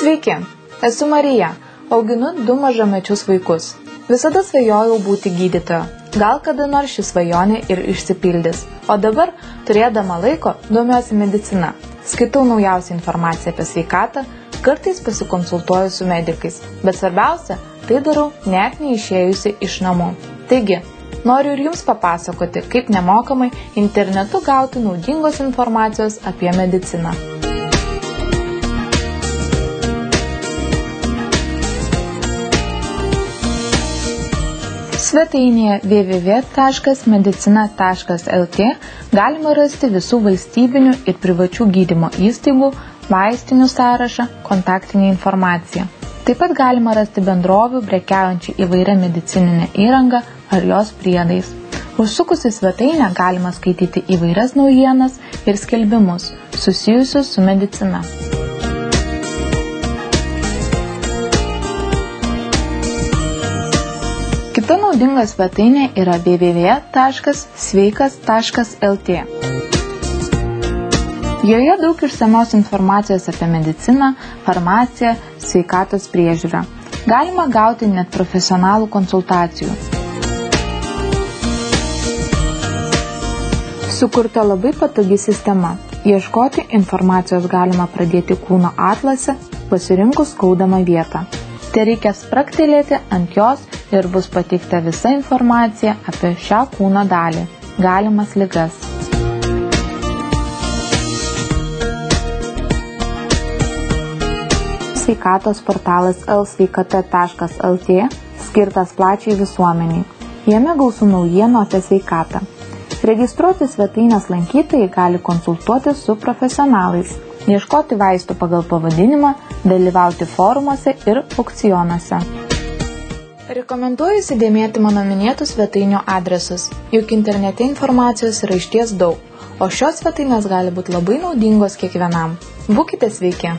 Sveiki, esu Marija, auginu 2 mažamečius vaikus. Visada svajojau būti gydytoja. Gal kada nors ši svajonė ir išsipildys. O dabar, turėdama laiko, domiuosi medicina. Skaitau naujausią informaciją apie sveikatą, kartais pasikonsultuoju su medikais. Bet svarbiausia, tai darau net neišėjusi iš namų. Taigi, noriu ir jums papasakoti, kaip nemokamai internetu gauti naudingos informacijos apie mediciną. Svetainėje www.medicina.lt galima rasti visų valstybinių ir privačių gydymo įstaigų, vaistinių sąrašą, kontaktinę informaciją. Taip pat galima rasti bendrovių prekiaujančių įvairią medicininę įrangą ar jos priedais. Užsukus į svetainę galima skaityti įvairias naujienas ir skelbimus susijusius su medicina. Kita naudinga svetainė yra www.sveikas.lt. Joje daug išsamios informacijos apie mediciną, farmaciją, sveikatos priežiūrą. Galima gauti net profesionalų konsultacijų. Sukurta labai patogi sistema. Ieškoti informacijos galima pradėti kūno atlase, pasirinkus skaudamą vietą. Tereikia spragtelėti ant jos ir bus pateikta visa informacija apie šią kūno dalį, galimas ligas. Sveikatos portalas lsveikata.lt skirtas plačiai visuomeniai. Jame gausu naujienų apie sveikatą. Registruoti svetainės lankytojai gali konsultuoti su profesionalais, ieškoti vaistų pagal pavadinimą, dalyvauti forumuose ir aukcionuose. Rekomenduoju įsidėmėti mano minėtų svetainių adresus, juk internete informacijos yra išties daug, o šios svetainės gali būti labai naudingos kiekvienam. Būkite sveiki!